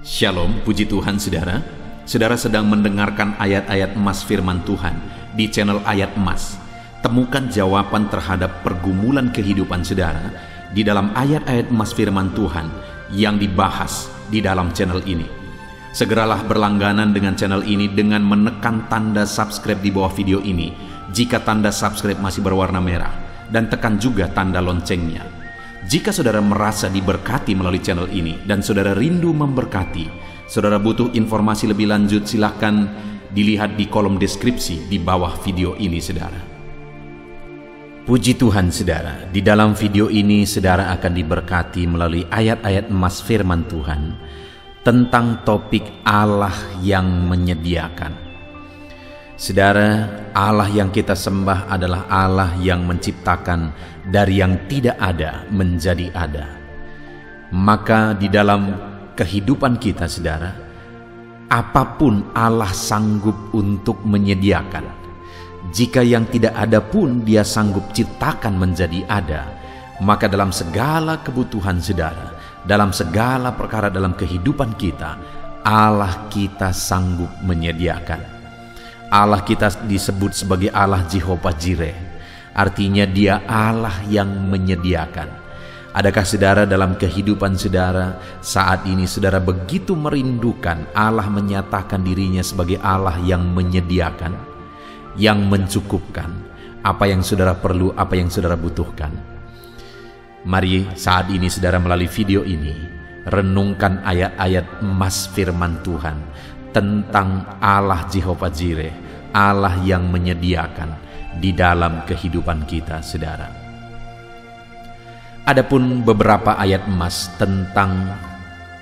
Shalom, puji Tuhan saudara. Saudara sedang mendengarkan ayat-ayat emas firman Tuhan di channel Ayat Emas. Temukan jawaban terhadap pergumulan kehidupan saudara di dalam ayat-ayat emas firman Tuhan yang dibahas di dalam channel ini. Segeralah berlangganan dengan channel ini dengan menekan tanda subscribe di bawah video ini jika tanda subscribe masih berwarna merah, dan tekan juga tanda loncengnya. Jika saudara merasa diberkati melalui channel ini dan saudara rindu memberkati, saudara butuh informasi lebih lanjut, silahkan dilihat di kolom deskripsi di bawah video ini saudara. Puji Tuhan saudara, di dalam video ini saudara akan diberkati melalui ayat-ayat emas firman Tuhan tentang topik Allah yang menyediakan. Saudara, Allah yang kita sembah adalah Allah yang menciptakan dari yang tidak ada menjadi ada. Maka di dalam kehidupan kita saudara, apapun Allah sanggup untuk menyediakan. Jika yang tidak ada pun Dia sanggup ciptakan menjadi ada. Maka dalam segala kebutuhan saudara, dalam segala perkara dalam kehidupan kita, Allah kita sanggup menyediakan. Allah kita disebut sebagai Allah Jehovah Jireh, artinya Dia Allah yang menyediakan. Adakah saudara dalam kehidupan saudara saat ini saudara begitu merindukan Allah menyatakan dirinya sebagai Allah yang menyediakan, yang mencukupkan apa yang saudara perlu, apa yang saudara butuhkan? Mari saat ini saudara melalui video ini renungkan ayat-ayat emas firman Tuhan tentang Allah Jehovah Jireh, Allah yang menyediakan di dalam kehidupan kita saudara. Adapun beberapa ayat emas tentang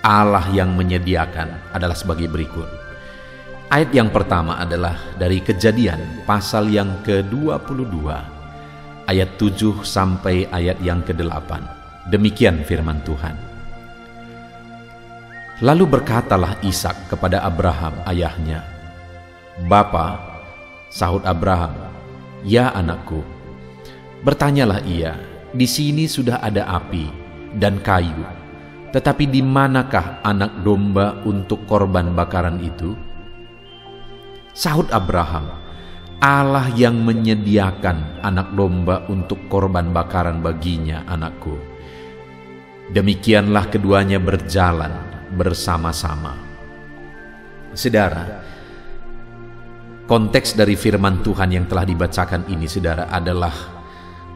Allah yang menyediakan adalah sebagai berikut. Ayat yang pertama adalah dari Kejadian pasal yang ke-22 ayat 7 sampai ayat yang ke-8. Demikian firman Tuhan. Lalu berkatalah Ishak kepada Abraham ayahnya, "Bapa," sahut Abraham, "Ya anakku." Bertanyalah ia, "Di sini sudah ada api dan kayu, tetapi di manakah anak domba untuk korban bakaran itu?" Sahut Abraham, "Allah yang menyediakan anak domba untuk korban bakaran baginya, anakku." Demikianlah keduanya berjalan bersama-sama. Saudara, konteks dari firman Tuhan yang telah dibacakan ini saudara adalah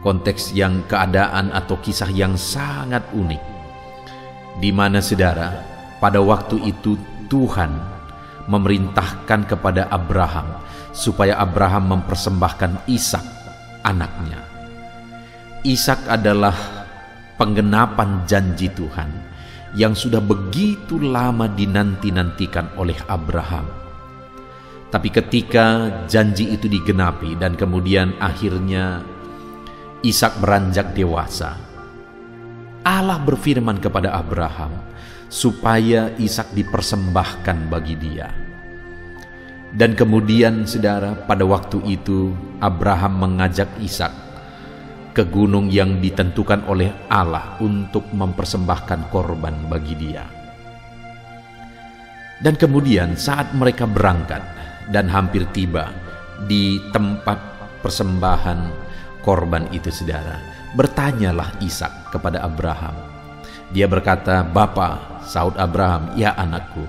konteks yang keadaan atau kisah yang sangat unik, di mana saudara pada waktu itu Tuhan memerintahkan kepada Abraham supaya Abraham mempersembahkan Ishak anaknya. Ishak adalah penggenapan janji Tuhan yang sudah begitu lama dinanti-nantikan oleh Abraham. Tapi ketika janji itu digenapi dan kemudian akhirnya Ishak beranjak dewasa, Allah berfirman kepada Abraham supaya Ishak dipersembahkan bagi dia. Dan kemudian saudara, pada waktu itu Abraham mengajak Ishak ke gunung yang ditentukan oleh Allah untuk mempersembahkan korban bagi dia. Dan kemudian saat mereka berangkat dan hampir tiba di tempat persembahan korban itu saudara, bertanyalah Ishak kepada Abraham. Dia berkata, "Bapa," sahut Abraham, "Ya anakku."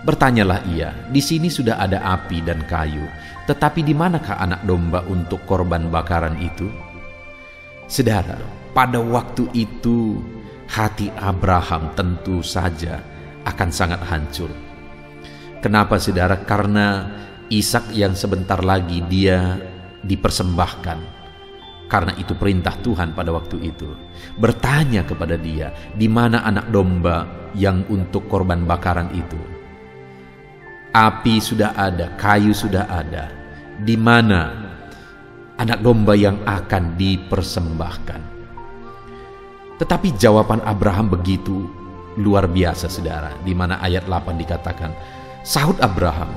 Bertanyalah ia, "Di sini sudah ada api dan kayu, tetapi di manakah anak domba untuk korban bakaran itu?" Saudara, pada waktu itu hati Abraham tentu saja akan sangat hancur. Kenapa saudara? Karena Ishak yang sebentar lagi dia dipersembahkan, karena itu perintah Tuhan pada waktu itu. Bertanya kepada dia, "Di mana anak domba yang untuk korban bakaran itu?" Api sudah ada, kayu sudah ada. Di mana anak domba yang akan dipersembahkan? Tetapi jawaban Abraham begitu luar biasa saudara, di mana ayat 8 dikatakan, sahut Abraham,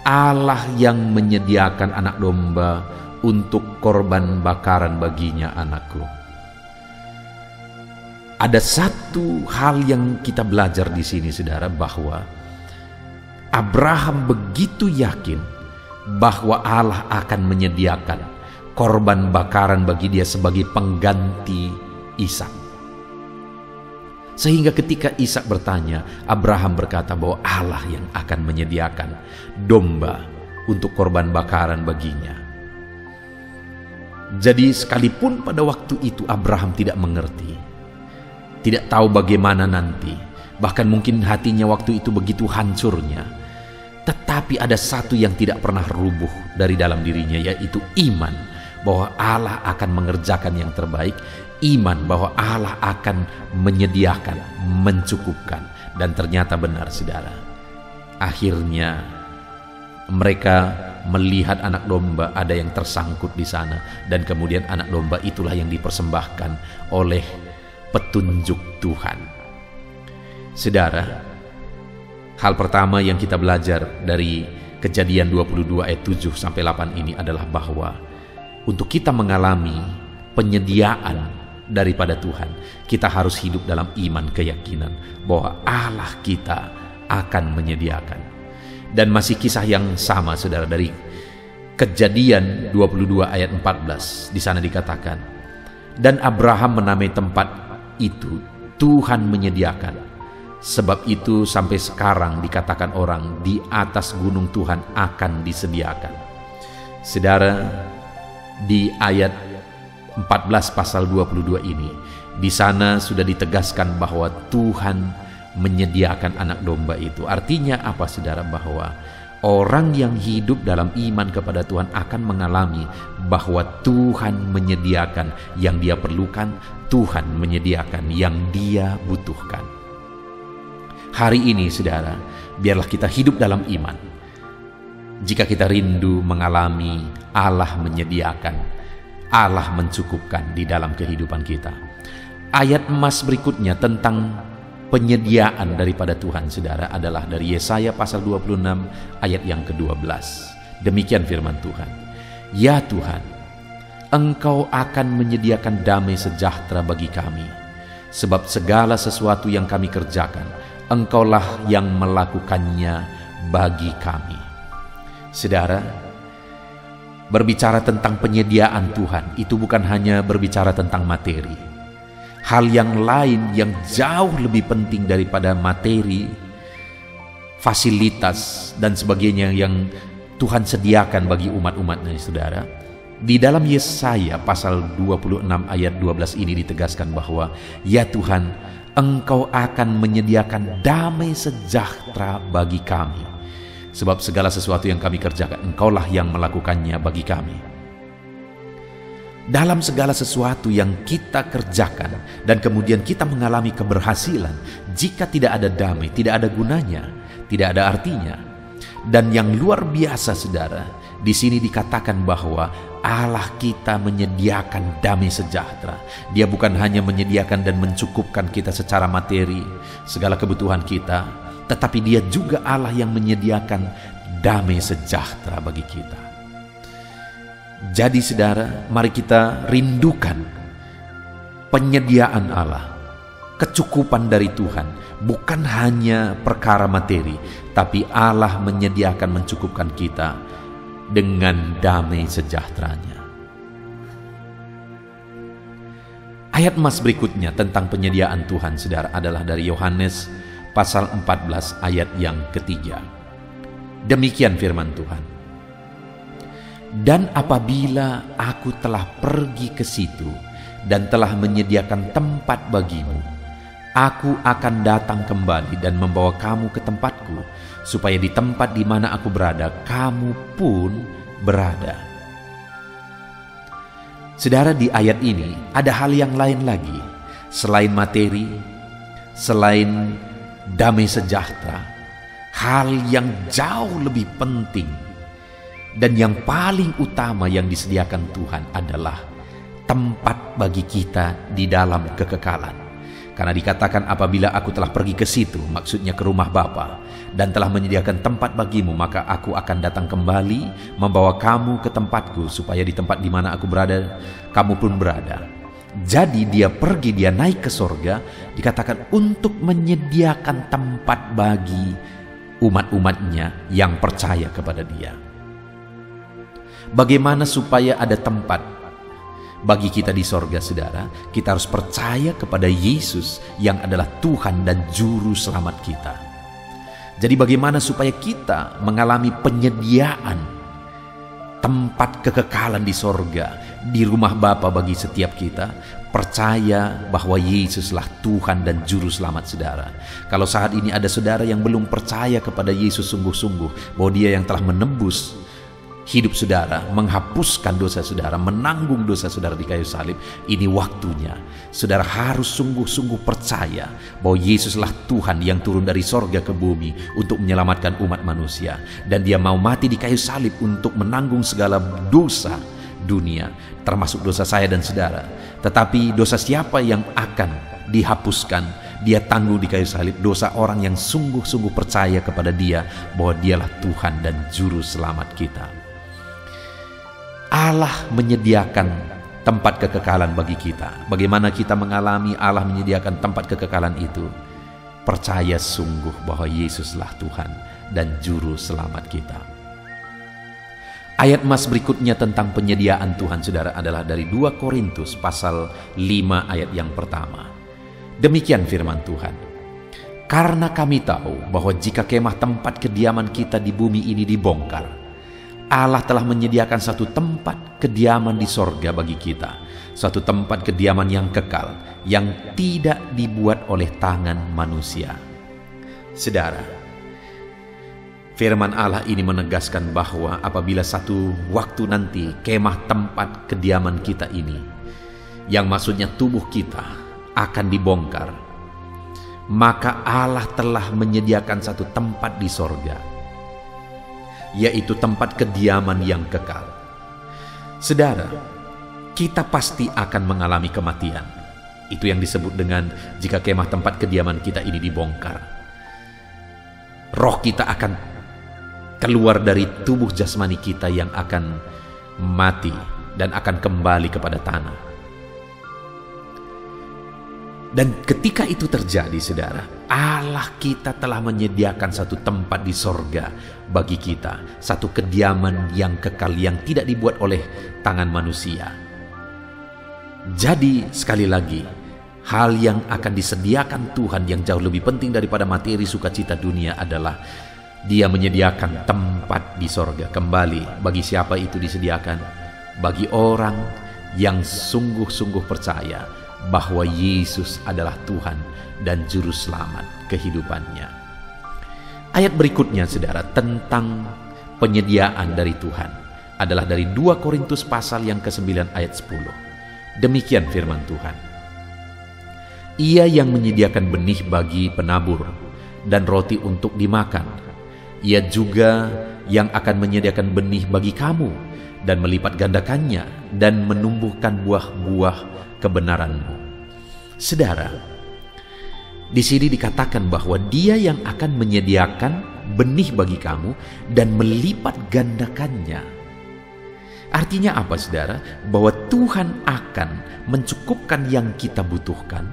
"Allah yang menyediakan anak domba untuk korban bakaran baginya, anakku." Ada satu hal yang kita belajar di sini, saudara, bahwa Abraham begitu yakin bahwa Allah akan menyediakan korban bakaran bagi dia sebagai pengganti Ishak. Sehingga ketika Ishak bertanya, Abraham berkata bahwa Allah yang akan menyediakan domba untuk korban bakaran baginya. Jadi sekalipun pada waktu itu Abraham tidak mengerti, tidak tahu bagaimana nanti, bahkan mungkin hatinya waktu itu begitu hancurnya, tetapi ada satu yang tidak pernah rubuh dari dalam dirinya, yaitu iman bahwa Allah akan mengerjakan yang terbaik, iman bahwa Allah akan menyediakan, mencukupkan. Dan ternyata benar, saudara. Akhirnya mereka melihat anak domba ada yang tersangkut di sana, dan kemudian anak domba itulah yang dipersembahkan oleh petunjuk Tuhan. Saudara, hal pertama yang kita belajar dari Kejadian 22 ayat 7 sampai 8 ini adalah bahwa untuk kita mengalami penyediaan daripada Tuhan, kita harus hidup dalam iman, keyakinan bahwa Allah kita akan menyediakan. Dan masih kisah yang sama, saudara, dari Kejadian 22 ayat 14. Di sana dikatakan, dan Abraham menamai tempat itu Tuhan menyediakan. Sebab itu sampai sekarang dikatakan orang, di atas gunung Tuhan akan disediakan. Saudara, di ayat 14 pasal 22 ini, di sana sudah ditegaskan bahwa Tuhan menyediakan anak domba itu. Artinya apa, saudara? Bahwa orang yang hidup dalam iman kepada Tuhan akan mengalami bahwa Tuhan menyediakan yang dia perlukan, Tuhan menyediakan yang dia butuhkan. Hari ini, saudara, biarlah kita hidup dalam iman. Jika kita rindu mengalami Allah menyediakan, Allah mencukupkan di dalam kehidupan kita. Ayat emas berikutnya tentang penyediaan daripada Tuhan, saudara, adalah dari Yesaya pasal 26 ayat yang ke-12. Demikian firman Tuhan. Ya Tuhan, Engkau akan menyediakan damai sejahtera bagi kami, sebab segala sesuatu yang kami kerjakan, Engkaulah yang melakukannya bagi kami. Saudara, berbicara tentang penyediaan Tuhan itu bukan hanya berbicara tentang materi. Hal yang lain yang jauh lebih penting daripada materi, fasilitas dan sebagainya yang Tuhan sediakan bagi umat-umatnya, saudara. Di dalam Yesaya pasal 26 ayat 12 ini ditegaskan bahwa, ya Tuhan, Engkau akan menyediakan damai sejahtera bagi kami, sebab segala sesuatu yang kami kerjakan, Engkaulah yang melakukannya bagi kami. Dalam segala sesuatu yang kita kerjakan dan kemudian kita mengalami keberhasilan, jika tidak ada damai, tidak ada gunanya, tidak ada artinya. Dan yang luar biasa, saudara, di sini dikatakan bahwa Allah kita menyediakan damai sejahtera. Dia bukan hanya menyediakan dan mencukupkan kita secara materi, segala kebutuhan kita, tetapi Dia juga Allah yang menyediakan damai sejahtera bagi kita. Jadi saudara, mari kita rindukan penyediaan Allah, kecukupan dari Tuhan, bukan hanya perkara materi, tapi Allah menyediakan, mencukupkan kita dengan damai sejahteranya. Ayat emas berikutnya tentang penyediaan Tuhan, saudara, adalah dari Yohanes pasal 14 ayat yang ketiga. Demikian firman Tuhan. Dan apabila aku telah pergi ke situ dan telah menyediakan tempat bagimu, aku akan datang kembali dan membawa kamu ke tempatku, supaya di tempat di mana aku berada, kamu pun berada. Saudara, di ayat ini ada hal yang lain lagi. Selain materi, selain damai sejahtera, hal yang jauh lebih penting dan yang paling utama yang disediakan Tuhan adalah tempat bagi kita di dalam kekekalan. Karena dikatakan apabila aku telah pergi ke situ, maksudnya ke rumah Bapa, dan telah menyediakan tempat bagimu, maka aku akan datang kembali membawa kamu ke tempatku, supaya di tempat di mana aku berada, kamu pun berada. Jadi dia pergi, dia naik ke sorga, dikatakan untuk menyediakan tempat bagi umat-umatnya yang percaya kepada dia. Bagaimana supaya ada tempat bagi kita di sorga, saudara? Kita harus percaya kepada Yesus yang adalah Tuhan dan Juru Selamat kita. Jadi bagaimana supaya kita mengalami penyediaan tempat kekekalan di sorga, di rumah Bapa bagi setiap kita? Percaya bahwa Yesuslah Tuhan dan Juru Selamat, saudara. Kalau saat ini ada saudara yang belum percaya kepada Yesus sungguh-sungguh, bahwa dia yang telah menebus hidup saudara, menghapuskan dosa saudara, menanggung dosa saudara di kayu salib, ini waktunya saudara harus sungguh-sungguh percaya bahwa Yesuslah Tuhan yang turun dari sorga ke bumi untuk menyelamatkan umat manusia, dan dia mau mati di kayu salib untuk menanggung segala dosa dunia, termasuk dosa saya dan saudara. Tetapi dosa siapa yang akan dihapuskan? Dia tanggung di kayu salib dosa orang yang sungguh-sungguh percaya kepada dia bahwa dialah Tuhan dan Juru Selamat kita. Allah menyediakan tempat kekekalan bagi kita. Bagaimana kita mengalami Allah menyediakan tempat kekekalan itu? Percaya sungguh bahwa Yesuslah Tuhan dan Juru Selamat kita. Ayat emas berikutnya tentang penyediaan Tuhan, saudara, adalah dari 2 Korintus pasal 5 ayat yang pertama. Demikian firman Tuhan. Karena kami tahu bahwa jika kemah tempat kediaman kita di bumi ini dibongkar, Allah telah menyediakan satu tempat kediaman di sorga bagi kita, suatu tempat kediaman yang kekal, yang tidak dibuat oleh tangan manusia. Saudara, firman Allah ini menegaskan bahwa apabila satu waktu nanti kemah tempat kediaman kita ini, yang maksudnya tubuh kita, akan dibongkar, maka Allah telah menyediakan satu tempat di sorga, yaitu tempat kediaman yang kekal. Saudara, kita pasti akan mengalami kematian. Itu yang disebut dengan jika kemah tempat kediaman kita ini dibongkar. Roh kita akan keluar dari tubuh jasmani kita yang akan mati dan akan kembali kepada tanah. Dan ketika itu terjadi, saudara, Allah kita telah menyediakan satu tempat di sorga bagi kita, satu kediaman yang kekal yang tidak dibuat oleh tangan manusia. Jadi sekali lagi, hal yang akan disediakan Tuhan yang jauh lebih penting daripada materi sukacita dunia adalah Dia menyediakan tempat di sorga. Kembali, bagi siapa itu disediakan? Bagi orang yang sungguh-sungguh percaya bahwa Yesus adalah Tuhan dan Juru Selamat kehidupannya. Ayat berikutnya, saudara, tentang penyediaan dari Tuhan adalah dari 2 Korintus pasal yang ke-9 ayat 10. Demikian firman Tuhan. Ia yang menyediakan benih bagi penabur dan roti untuk dimakan. Ia juga yang akan menyediakan benih bagi kamu dan melipat gandakannya dan menumbuhkan buah-buah kebenaranmu. Saudara, di sini dikatakan bahwa Dia yang akan menyediakan benih bagi kamu dan melipat gandakannya. Artinya apa, saudara? Bahwa Tuhan akan mencukupkan yang kita butuhkan.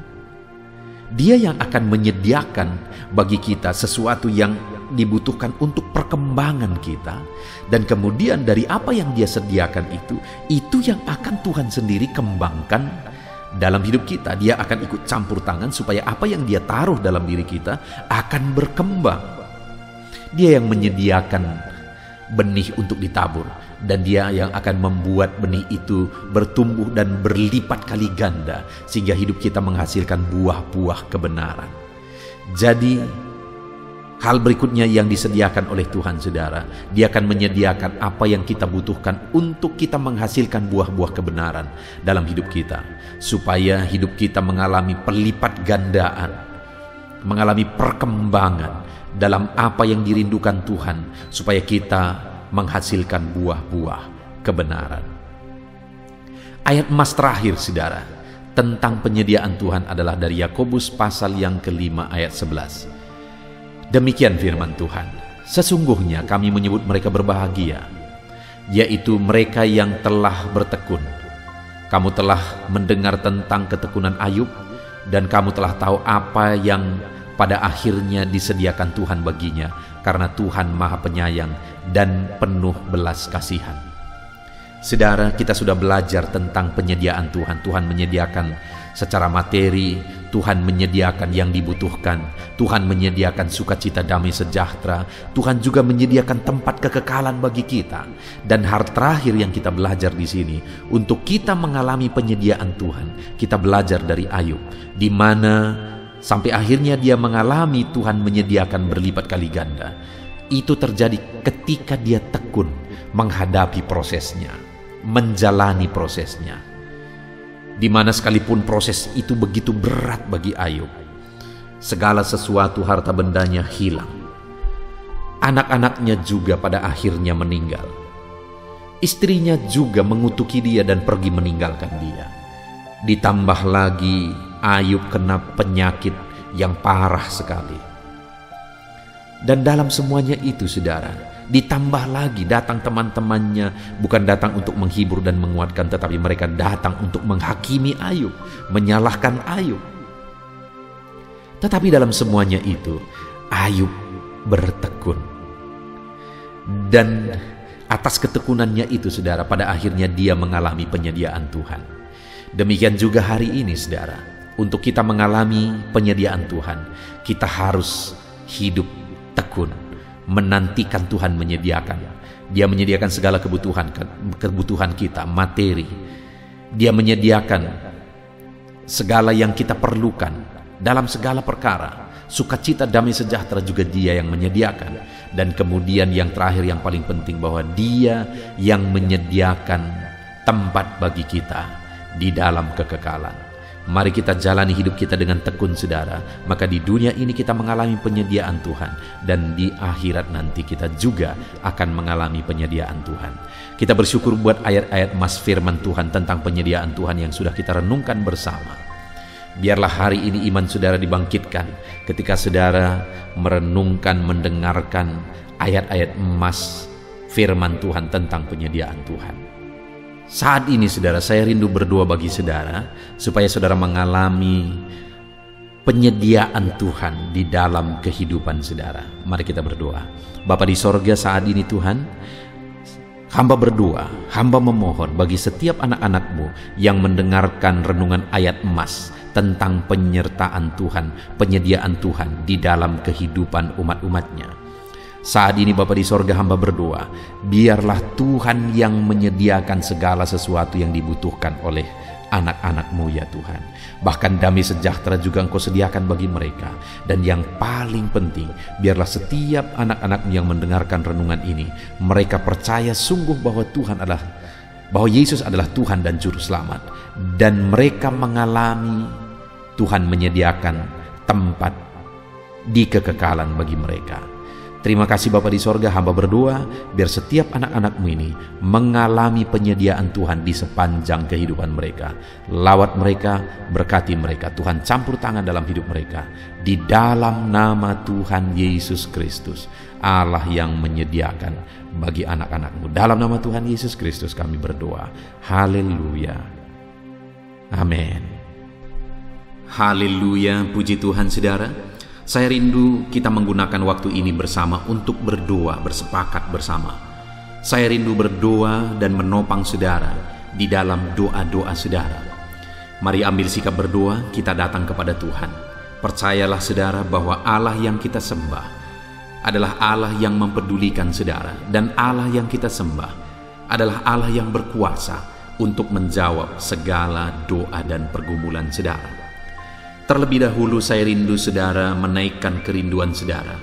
Dia yang akan menyediakan bagi kita sesuatu yang dibutuhkan untuk perkembangan kita, dan kemudian dari apa yang Dia sediakan itu yang akan Tuhan sendiri kembangkan dalam hidup kita. Dia akan ikut campur tangan supaya apa yang Dia taruh dalam diri kita akan berkembang. Dia yang menyediakan benih untuk ditabur, dan Dia yang akan membuat benih itu bertumbuh dan berlipat kali ganda sehingga hidup kita menghasilkan buah-buah kebenaran. Jadi hal berikutnya yang disediakan oleh Tuhan, saudara, Dia akan menyediakan apa yang kita butuhkan untuk kita menghasilkan buah-buah kebenaran dalam hidup kita, supaya hidup kita mengalami pelipat gandaan, mengalami perkembangan dalam apa yang dirindukan Tuhan, supaya kita menghasilkan buah-buah kebenaran. Ayat emas terakhir, saudara, tentang penyediaan Tuhan adalah dari Yakobus pasal yang ke-5 ayat 11. Demikian firman Tuhan. Sesungguhnya kami menyebut mereka berbahagia, yaitu mereka yang telah bertekun, Kamu telah mendengar tentang ketekunan Ayub, dan kamu telah tahu apa yang pada akhirnya disediakan Tuhan baginya, karena Tuhan Maha Penyayang dan penuh belas kasihan. Saudara, kita sudah belajar tentang penyediaan Tuhan. Tuhan menyediakan secara materi, Tuhan menyediakan yang dibutuhkan, Tuhan menyediakan sukacita damai sejahtera, Tuhan juga menyediakan tempat kekekalan bagi kita. Dan hal terakhir yang kita belajar di sini, untuk kita mengalami penyediaan Tuhan, kita belajar dari Ayub, di mana sampai akhirnya dia mengalami Tuhan menyediakan berlipat kali ganda. Itu terjadi ketika dia tekun menghadapi prosesnya, menjalani prosesnya, di mana sekalipun proses itu begitu berat bagi Ayub. Segala sesuatu harta bendanya hilang, anak-anaknya juga pada akhirnya meninggal, istrinya juga mengutuki dia dan pergi meninggalkan dia. Ditambah lagi Ayub kena penyakit yang parah sekali. Dan dalam semuanya itu, saudara, ditambah lagi datang teman-temannya, bukan datang untuk menghibur dan menguatkan, tetapi mereka datang untuk menghakimi Ayub, menyalahkan Ayub. Tetapi dalam semuanya itu, Ayub bertekun. Dan atas ketekunannya itu, saudara, pada akhirnya dia mengalami penyediaan Tuhan. Demikian juga hari ini, saudara, untuk kita mengalami penyediaan Tuhan, kita harus hidup tekun, menantikan Tuhan menyediakan. Dia menyediakan segala kebutuhan kita, materi. Dia menyediakan segala yang kita perlukan dalam segala perkara. Sukacita, damai sejahtera juga Dia yang menyediakan. Dan kemudian yang terakhir, yang paling penting, bahwa Dia yang menyediakan tempat bagi kita di dalam kekekalan. Mari kita jalani hidup kita dengan tekun, saudara. Maka di dunia ini kita mengalami penyediaan Tuhan, dan di akhirat nanti kita juga akan mengalami penyediaan Tuhan. Kita bersyukur buat ayat-ayat emas firman Tuhan tentang penyediaan Tuhan yang sudah kita renungkan bersama. Biarlah hari ini iman saudara dibangkitkan ketika saudara merenungkan, mendengarkan ayat-ayat emas firman Tuhan tentang penyediaan Tuhan. Saat ini, saudara, saya rindu berdoa bagi saudara, supaya saudara mengalami penyediaan Tuhan di dalam kehidupan saudara. Mari kita berdoa. Bapa di sorga, saat ini Tuhan, hamba berdoa, hamba memohon bagi setiap anak-anak-Mu yang mendengarkan renungan ayat emas tentang penyertaan Tuhan, penyediaan Tuhan di dalam kehidupan umat-umat-Nya. Saat ini Bapa di sorga, hamba berdoa, biarlah Tuhan yang menyediakan segala sesuatu yang dibutuhkan oleh anak-anak-Mu ya Tuhan. Bahkan damai sejahtera juga Engkau sediakan bagi mereka. Dan yang paling penting, biarlah setiap anak-anak-Mu yang mendengarkan renungan ini, mereka percaya sungguh bahwa bahwa Yesus adalah Tuhan dan Juru Selamat. Dan mereka mengalami Tuhan menyediakan tempat di kekekalan bagi mereka. Terima kasih Bapa di sorga, hamba berdoa biar setiap anak-anak-Mu ini mengalami penyediaan Tuhan di sepanjang kehidupan mereka. Lawat mereka, berkati mereka. Tuhan campur tangan dalam hidup mereka. Di dalam nama Tuhan Yesus Kristus, Allah yang menyediakan bagi anak-anak-Mu. Dalam nama Tuhan Yesus Kristus kami berdoa. Haleluya. Amin. Haleluya, puji Tuhan saudara. Saya rindu kita menggunakan waktu ini bersama untuk berdoa, bersepakat bersama. Saya rindu berdoa dan menopang saudara di dalam doa-doa saudara. Mari ambil sikap berdoa, kita datang kepada Tuhan. Percayalah saudara bahwa Allah yang kita sembah adalah Allah yang mempedulikan saudara. Dan Allah yang kita sembah adalah Allah yang berkuasa untuk menjawab segala doa dan pergumulan saudara. Terlebih dahulu saya rindu saudara menaikkan kerinduan saudara,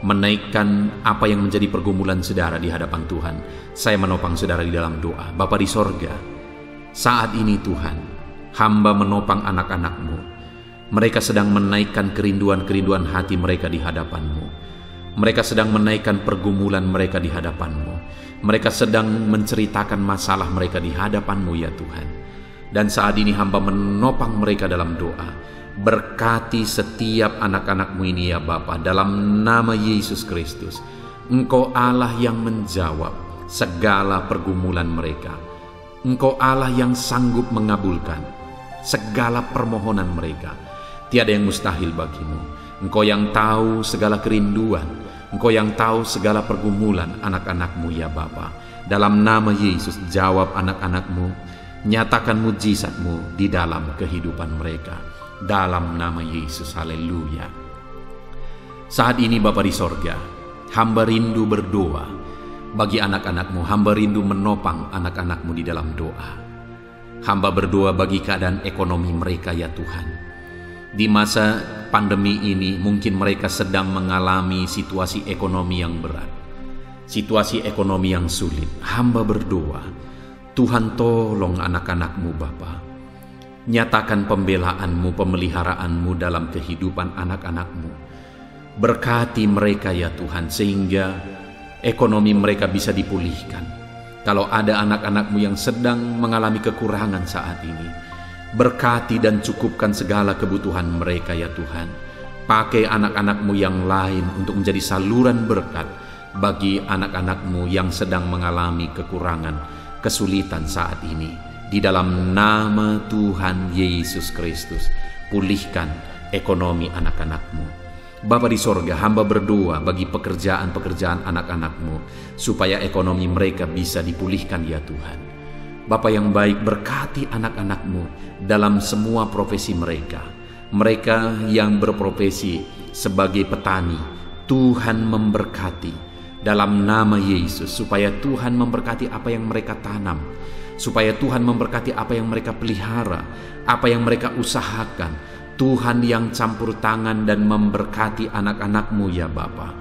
menaikkan apa yang menjadi pergumulan saudara di hadapan Tuhan. Saya menopang saudara di dalam doa. Bapa di sorga, saat ini Tuhan, hamba menopang anak-anak-Mu. Mereka sedang menaikkan kerinduan-kerinduan hati mereka di hadapan-Mu. Mereka sedang menaikkan pergumulan mereka di hadapan-Mu. Mereka sedang menceritakan masalah mereka di hadapan-Mu ya Tuhan. Dan saat ini hamba menopang mereka dalam doa. Berkati setiap anak-anak-Mu ini ya Bapa, dalam nama Yesus Kristus. Engkau Allah yang menjawab segala pergumulan mereka. Engkau Allah yang sanggup mengabulkan segala permohonan mereka. Tiada yang mustahil bagimu. Engkau yang tahu segala kerinduan, Engkau yang tahu segala pergumulan anak-anak-Mu ya Bapa. Dalam nama Yesus, jawab anak-anak-Mu, nyatakan mujizat-Mu di dalam kehidupan mereka. Dalam nama Yesus, haleluya. Saat ini Bapa di sorga, hamba rindu berdoa bagi anak-anak-Mu. Hamba rindu menopang anak-anak-Mu di dalam doa. Hamba berdoa bagi keadaan ekonomi mereka ya Tuhan. Di masa pandemi ini mungkin mereka sedang mengalami situasi ekonomi yang berat, situasi ekonomi yang sulit. Hamba berdoa, Tuhan tolong anak-anak-Mu Bapa. Nyatakan pembelaan-Mu, pemeliharaanmu dalam kehidupan anak-anak-Mu. Berkati mereka ya Tuhan, sehingga ekonomi mereka bisa dipulihkan. Kalau ada anak-anak-Mu yang sedang mengalami kekurangan saat ini, berkati dan cukupkan segala kebutuhan mereka ya Tuhan. Pakai anak-anak-Mu yang lain untuk menjadi saluran berkat bagi anak-anak-Mu yang sedang mengalami kekurangan, kesulitan saat ini. Di dalam nama Tuhan Yesus Kristus, pulihkan ekonomi anak-anak-Mu. Bapa di sorga, hamba berdoa bagi pekerjaan-pekerjaan anak-anak-Mu, supaya ekonomi mereka bisa dipulihkan ya Tuhan. Bapa yang baik, berkati anak-anak-Mu dalam semua profesi mereka. Mereka yang berprofesi sebagai petani, Tuhan memberkati dalam nama Yesus, supaya Tuhan memberkati apa yang mereka tanam, supaya Tuhan memberkati apa yang mereka pelihara, apa yang mereka usahakan. Tuhan yang campur tangan dan memberkati anak-anak-Mu ya Bapa.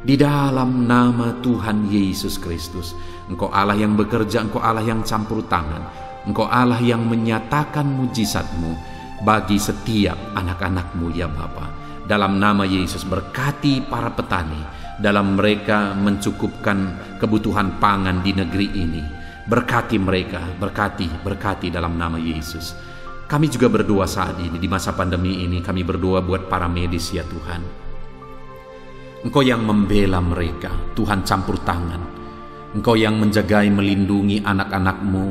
Di dalam nama Tuhan Yesus Kristus, Engkau Allah yang bekerja, Engkau Allah yang campur tangan, Engkau Allah yang menyatakan mujizat-Mu bagi setiap anak-anak-Mu ya Bapa. Dalam nama Yesus, berkati para petani dalam mereka mencukupkan kebutuhan pangan di negeri ini. Berkati mereka, berkati dalam nama Yesus. Kami juga berdoa saat ini di masa pandemi ini, kami berdoa buat para medis ya Tuhan. Engkau yang membela mereka, Tuhan campur tangan. Engkau yang menjagai, melindungi anak-anak-Mu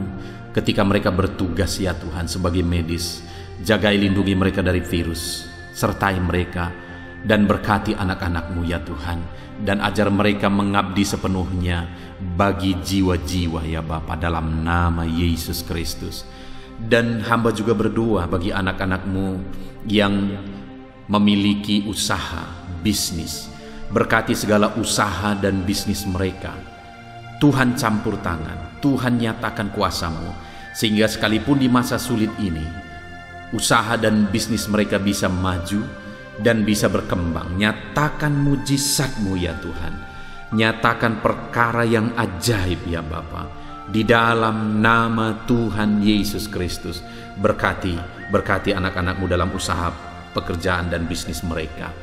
ketika mereka bertugas ya Tuhan sebagai medis. Jagai, lindungi mereka dari virus, sertai mereka dan berkati anak-anak-Mu ya Tuhan. Dan ajar mereka mengabdi sepenuhnya bagi jiwa-jiwa ya Bapa, dalam nama Yesus Kristus. Dan hamba juga berdoa bagi anak-anak-Mu yang memiliki usaha, bisnis. Berkati segala usaha dan bisnis mereka. Tuhan campur tangan, Tuhan nyatakan kuasa-Mu, sehingga sekalipun di masa sulit ini, usaha dan bisnis mereka bisa maju dan bisa berkembang. Nyatakan mujizat-Mu ya Tuhan. Nyatakan perkara yang ajaib ya Bapa. Di dalam nama Tuhan Yesus Kristus, berkati anak-anak-Mu dalam usaha, pekerjaan dan bisnis mereka.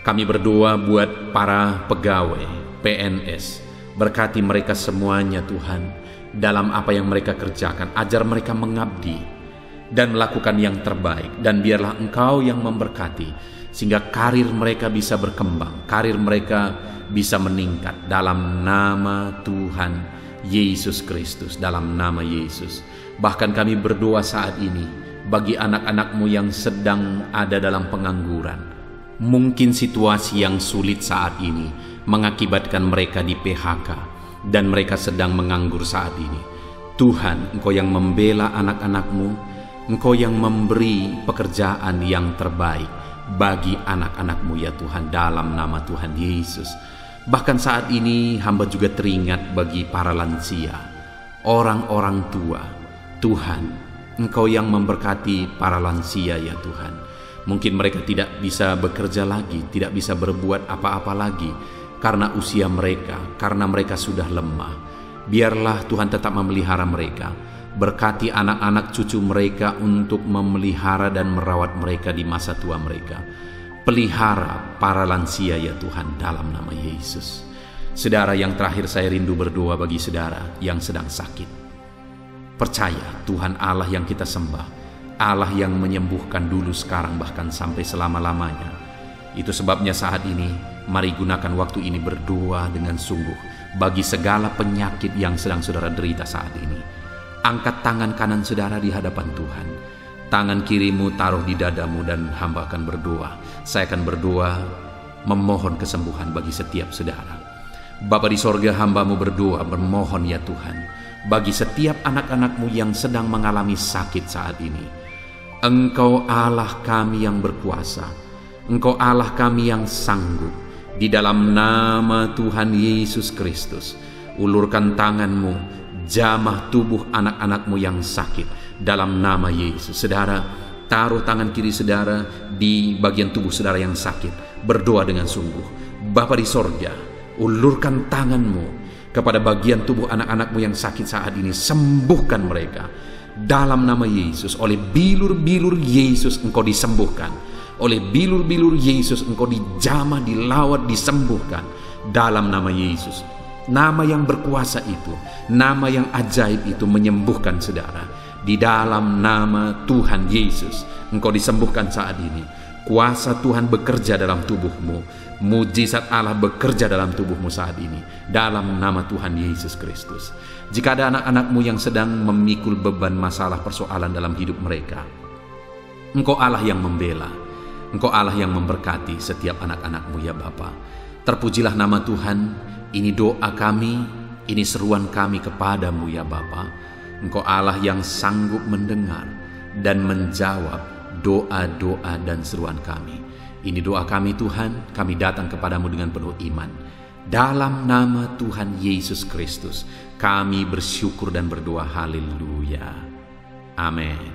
Kami berdoa buat para pegawai PNS, berkati mereka semuanya Tuhan dalam apa yang mereka kerjakan. Ajar mereka mengabdi dan melakukan yang terbaik, dan biarlah Engkau yang memberkati sehingga karir mereka bisa berkembang, karir mereka bisa meningkat dalam nama Tuhan Yesus Kristus, dalam nama Yesus. Bahkan kami berdoa saat ini bagi anak-anak-Mu yang sedang ada dalam pengangguran. Mungkin situasi yang sulit saat ini mengakibatkan mereka di PHK dan mereka sedang menganggur saat ini. Tuhan, Engkau yang membela anak-anak-Mu, Engkau yang memberi pekerjaan yang terbaik bagi anak-anak-Mu ya Tuhan, dalam nama Tuhan Yesus. Bahkan saat ini hamba juga teringat bagi para lansia, orang-orang tua. Tuhan, Engkau yang memberkati para lansia ya Tuhan. Mungkin mereka tidak bisa bekerja lagi, tidak bisa berbuat apa-apa lagi karena usia mereka, karena mereka sudah lemah. Biarlah Tuhan tetap memelihara mereka. Berkati anak-anak cucu mereka untuk memelihara dan merawat mereka di masa tua mereka. Pelihara para lansia ya Tuhan, dalam nama Yesus. Saudara, yang terakhir saya rindu berdoa bagi saudara yang sedang sakit. Percaya Tuhan Allah yang kita sembah, Allah yang menyembuhkan dulu, sekarang, bahkan sampai selama-lamanya. Itu sebabnya saat ini, mari gunakan waktu ini berdoa dengan sungguh bagi segala penyakit yang sedang saudara derita saat ini. Angkat tangan kanan saudara di hadapan Tuhan. Tangan kirimu taruh di dadamu dan hamba akan berdoa. Saya akan berdoa memohon kesembuhan bagi setiap saudara. Bapa di sorga, hamba-Mu berdoa bermohon ya Tuhan, bagi setiap anak-anak-Mu yang sedang mengalami sakit saat ini. Engkau Allah kami yang berkuasa, Engkau Allah kami yang sanggup. Di dalam nama Tuhan Yesus Kristus, ulurkan tangan-Mu, jamah tubuh anak-anak-Mu yang sakit dalam nama Yesus. Saudara, taruh tangan kiri saudara di bagian tubuh saudara yang sakit. Berdoa dengan sungguh. Bapa di sorga, ulurkan tangan-Mu kepada bagian tubuh anak-anak-Mu yang sakit saat ini. Sembuhkan mereka dalam nama Yesus. Oleh bilur-bilur Yesus engkau disembuhkan. Oleh bilur-bilur Yesus engkau dijamah, dilawat, disembuhkan dalam nama Yesus. Nama yang berkuasa itu, nama yang ajaib itu menyembuhkan saudara. Di dalam nama Tuhan Yesus engkau disembuhkan saat ini. Kuasa Tuhan bekerja dalam tubuhmu. Mujizat Allah bekerja dalam tubuhmu saat ini. Dalam nama Tuhan Yesus Kristus. Jika ada anak-anak-Mu yang sedang memikul beban masalah persoalan dalam hidup mereka, Engkau Allah yang membela. Engkau Allah yang memberkati setiap anak-anak-Mu ya Bapa. Terpujilah nama Tuhan. Ini doa kami, ini seruan kami kepadamu ya Bapa. Engkau Allah yang sanggup mendengar dan menjawab doa-doa dan seruan kami. Ini doa kami Tuhan, kami datang kepadamu dengan penuh iman. Dalam nama Tuhan Yesus Kristus, kami bersyukur dan berdoa. Haleluya. Amin.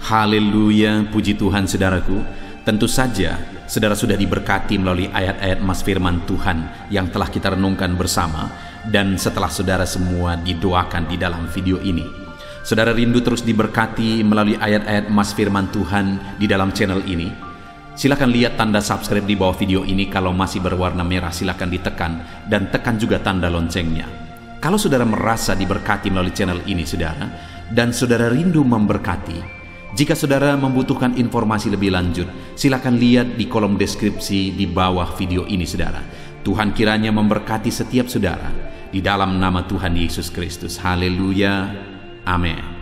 Haleluya, puji Tuhan saudaraku. Tentu saja saudara sudah diberkati melalui ayat-ayat emas firman Tuhan yang telah kita renungkan bersama. Dan setelah saudara semua didoakan di dalam video ini, saudara rindu terus diberkati melalui ayat-ayat emas firman Tuhan di dalam channel ini. Silakan lihat tanda subscribe di bawah video ini. Kalau masih berwarna merah silakan ditekan dan tekan juga tanda loncengnya. Kalau saudara merasa diberkati melalui channel ini saudara, dan saudara rindu memberkati, jika saudara membutuhkan informasi lebih lanjut, silakan lihat di kolom deskripsi di bawah video ini saudara. Tuhan kiranya memberkati setiap saudara di dalam nama Tuhan Yesus Kristus. Haleluya. Amin.